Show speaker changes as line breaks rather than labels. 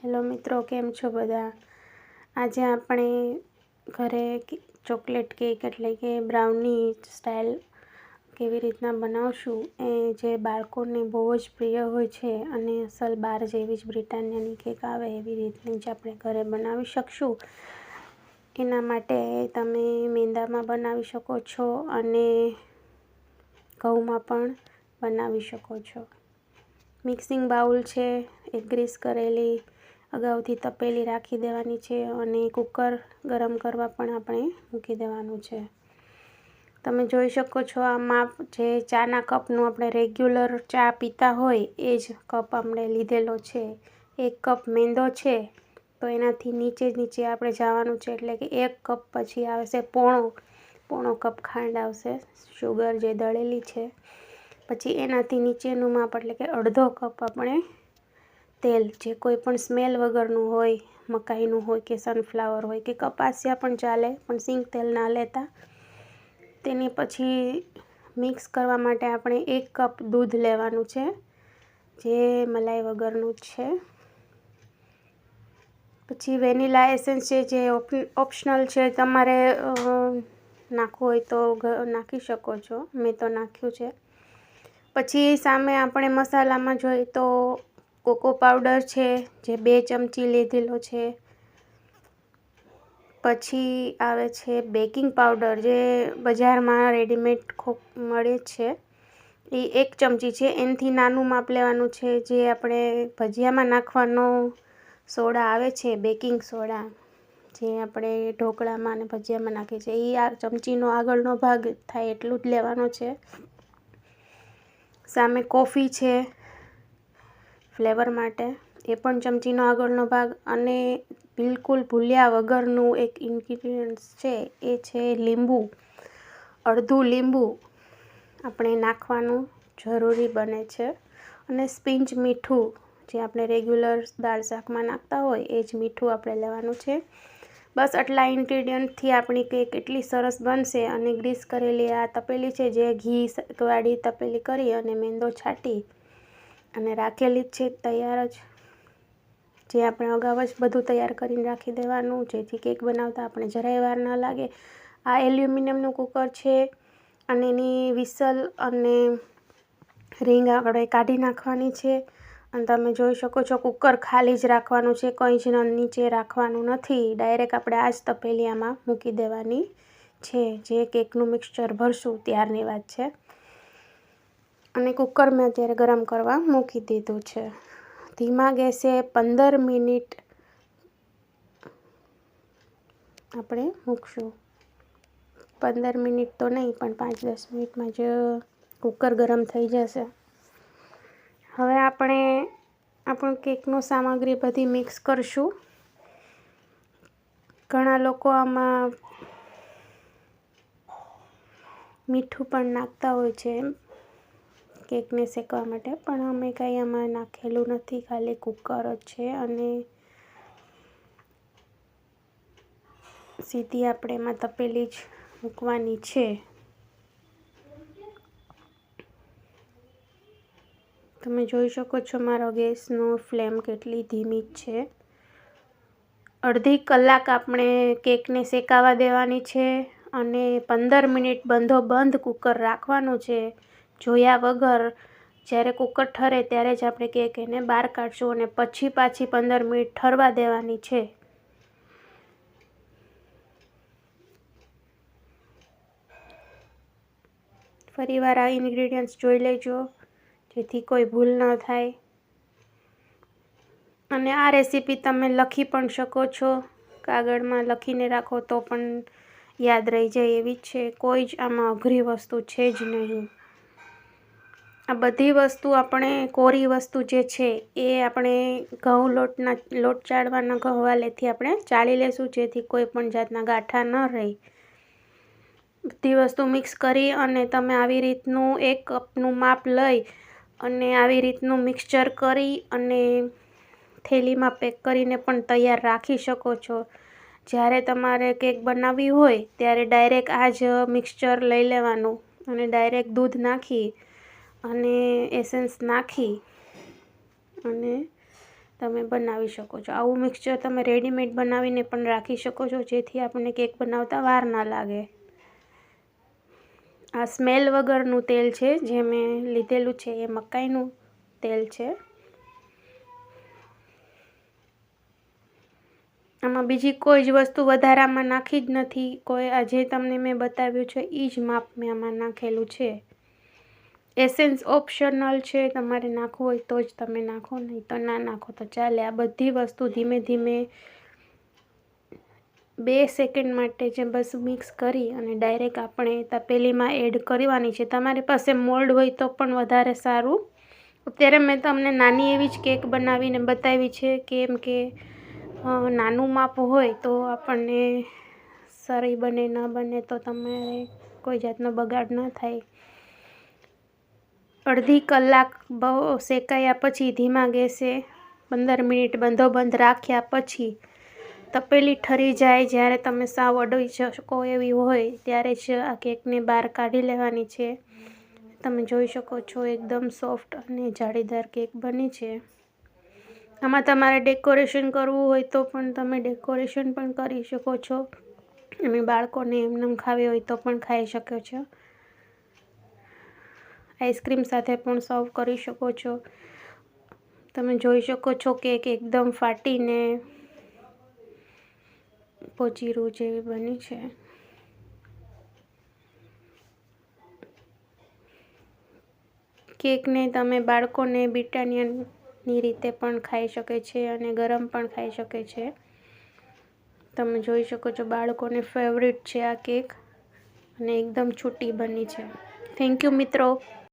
Hello મિત્રો, કેમ છો બધા? આજે આપણે ઘરે ચોકલેટ કેક એટલે કે બ્રાઉની સ્ટાઇલ કેવી રીતના બનાવશું એ જે બાળકોને બહુ જ પ્રિય હોય છે અને અસલ બાર જેવી જ બ્રિટાનિયાની કેક આવે એવી રીતની જ આપણે ઘરે બનાવી શકશું. એના માટે તમે મેંદામાં બનાવી શકો છો અને ઘઉંમાં પણ બનાવી શકો છો. મિક્સિંગ બાઉલ છે, એક ગ્રીસ કરેલી અગાઉથી તપેલી રાખી દેવાની છે અને કુકર ગરમ કરવા પણ આપણે મૂકી દેવાનું છે. તમે જોઈ શકો છો આ માપ જે ચાના કપનું આપણે રેગ્યુલર ચા પીતા હોય એ જ કપ આપણે લીધેલો છે. 1 કપ મેંદો છે તો એનાથી નીચે આપણે જવાનું છે, એટલે કે 1 કપ પછી આવશે પોણો કપ ખાંડ આવશે, શુગર જે દળેલી છે. પછી એનાથી નીચેનું માપ એટલે કે અડધો કપ આપણે તેલ, જે કોઈ પણ સ્મેલ વગરનું હોય, મકાઈનું હોય કે સનફ્લાવર હોય કે કપાસિયા પણ ચાલે, પણ સિંગ તેલ ના લેતા. તેની પછી મિક્સ કરવા માટે આપણે 1 કપ દૂધ લેવાનું છે, જે મલાઈ વગરનું છે. પછી વેનીલા એસેન્સ છે, જે ઓપ્શનલ છે, તમારે નાખવું હોય તો નાખી શકો છો, મેં તો નાખ્યું છે. પછી સામે આપણે મસાલામાં જોઈએ તો કોકો પાવડર છે, જે 2 ચમચી લીધેલો છે. પછી આવે છે બેકિંગ પાવડર, જે બજારમાં રેડીમેડ મળે છે, એ 1 ચમચી છે. એનાથી નાનું માપ લેવાનું છે. જે આપણે ભજીયામાં નાખવાનો સોડા આવે છે, બેકિંગ સોડા, જે આપણે ઢોકળામાં અને ભજીયામાં નાખીએ છીએ, એ આ ચમચીનો આગળનો ભાગ થાય એટલું જ લેવાનો છે. સામે કોફી છે ફ્લેવર માટે, એ પણ ચમચીનો આગળનો ભાગ. અને બિલકુલ ભૂલ્યા વગરનું એક ઇન્ગ્રીડિયન્ટ્સ છે, એ છે લીંબુ. અડધું લીંબુ આપણે નાખવાનું જરૂરી બને છે. અને સ્પિંચ મીઠું, જે આપણે રેગ્યુલર દાળ શાકમાં નાખતા હોય એ જ મીઠું આપણે લેવાનું છે. બસ આટલા ઇન્ગ્રીડિયન્ટથી આપણી કેક એટલી સરસ બનશે. અને ગ્રીસ કરેલી આ તપેલી છે, જે ઘીવાળી તપેલી કરી અને મેંદો છાંટી અને રાખેલી જ છે તૈયાર જ, જે આપણે અગાઉ જ બધું તૈયાર કરીને રાખી દેવાનું, જેથી કેક બનાવતા આપણે જરાય વાર ન લાગે. આ એલ્યુમિનિયમનું કુકર છે અને એની વિસલ અને રીંગ આપણે કાઢી નાખવાની છે. અને તમે જોઈ શકો છો કુકર ખાલી જ રાખવાનું છે, કંઈ જ નીચે રાખવાનું નથી. ડાયરેક્ટ આપણે આ જ તપેલીયામાં મૂકી દેવાની છે, જે કેકનું મિક્સચર ભરશું ત્યારની વાત છે. અને કુકર મેં અત્યારે ગરમ કરવા મૂકી દીધું છે. ધીમા ગેસે 15 મિનિટ આપણે મૂકશું. 15 મિનિટ તો નહીં, પણ 5-10 મિનિટમાં જ કુકર ગરમ થઈ જશે. હવે આપણે આપણું કેકનું સામગ્રી બધી મિક્સ કરશું. ઘણા લોકો આમાં મીઠું પણ નાખતા હોય છે કેકને શેકવા માટે, પણ અમે કાંઈ આમાં નાખેલું નથી, ખાલી કુકર જ છે. અને સીધી આપણે એમાં તપેલી જ મૂકવાની છે. તમે જોઈ શકો છો મારો ગેસનો ફ્લેમ કેટલી ધીમી છે. અડધી કલાક આપણે કેકને શેકાવા દેવાની છે અને 15 મિનિટ બંધ કુકર રાખવાનું છે, જોયા વગર. જ્યારે કુકર ઠરે ત્યારે જ આપણે કેક એને બહાર કાઢશું અને પછી પાછી 15 મિનિટ ઠરવા દેવાની છે. ફરીવાર આ ઇન્ગ્રીડિયન્ટ્સ જોઈ લેજો, જેથી કોઈ ભૂલ ન થાય. અને આ રેસીપી તમે લખી પણ શકો છો, કાગળમાં લખીને રાખો તો પણ યાદ રહી જાય એવી જ છે. કોઈ જ આમાં અઘરી વસ્તુ છે જ નહીં. આ બધી વસ્તુ આપણે કોરી વસ્તુ જે છે એ આપણે લોટ ચાળવાના ઘઉં વાલેથી આપણે ચાળી લેશું, જેથી કોઈ પણ જાતના ગાંઠા ન રહે. બધી વસ્તુ મિક્સ કરી અને તમે આવી રીતનું 1 કપનું માપ લઈ અને આવી રીતનું મિક્સચર કરી અને થેલીમાં પેક કરીને પણ તૈયાર રાખી શકો છો. જ્યારે તમારે કેક બનાવવી હોય ત્યારે ડાયરેક્ટ આ જ મિક્સચર લઈ લેવાનું અને ડાયરેક્ટ દૂધ નાખી અને એસેન્સ નાખી અને તમે બનાવી શકો છો. આવું મિક્સચર તમે રેડીમેડ બનાવીને પણ રાખી શકો છો, જેથી આપણને કેક બનાવતા વાર ના લાગે. આ સ્મેલ વગરનું તેલ છે જે મેં લીધેલું છે, એ મકાઈનું તેલ છે. આમાં બીજી કોઈ જ વસ્તુ વધારામાં નાખી જ નથી. કોઈ આજે તમને મેં બતાવ્યું છે એ જ માપ મેં આમાં નાખેલું છે. એસેન્સ ઓપ્શનલ છે, તમારે નાખવું હોય તો જ તમે નાખો, નહીં તો ના નાખો તો ચાલે. આ બધી વસ્તુ ધીમે ધીમે 2 સેકન્ડ માટે જે બસ મિક્સ કરી અને ડાયરેક્ટ આપણે તપેલીમાં એડ કરવાની છે. તમારી પાસે મોલ્ડ હોય તો પણ વધારે સારું. અત્યારે મેં તમને નાની એવી જ કેક બનાવીને બતાવી છે, કેમ કે નાનું માપ હોય તો આપણને સારી બને ન બને તો તમારે કોઈ જાતનો બગાડ ન થાય. અડધી કલાક શેકાયા પછી ધીમા ગેસે 15 મિનિટ બંધ રાખ્યા પછી તપેલી ઠરી જાય, જ્યારે તમે સાવ અડવી શકો એવી હોય ત્યારે જ આ કેકને બહાર કાઢી લેવાની છે. તમે જોઈ શકો છો એકદમ સોફ્ટ અને જાળીદાર કેક બની છે. આમાં તમારે ડેકોરેશન કરવું હોય તો પણ તમે ડેકોરેશન પણ કરી શકો છો, અને બાળકોને એમનેમ ખાવી હોય તો પણ ખાઈ શકો છો. આઈસ્ક્રીમ સાથે પણ સર્વ કરી શકો છો. તમે જોઈ શકો છો કેક એકદમ ફાટીને પોચીરું જેવી બની છે. કેકને તમે બાળકોને બ્રિટાનિયાની રીતે પણ ખાઈ શકે છે અને ગરમ પણ ખાઈ શકે છે. તમે જોઈ શકો છો બાળકોને ફેવરિટ છે આ કેક, અને એકદમ છૂટી બની છે. થેન્ક યુ મિત્રો.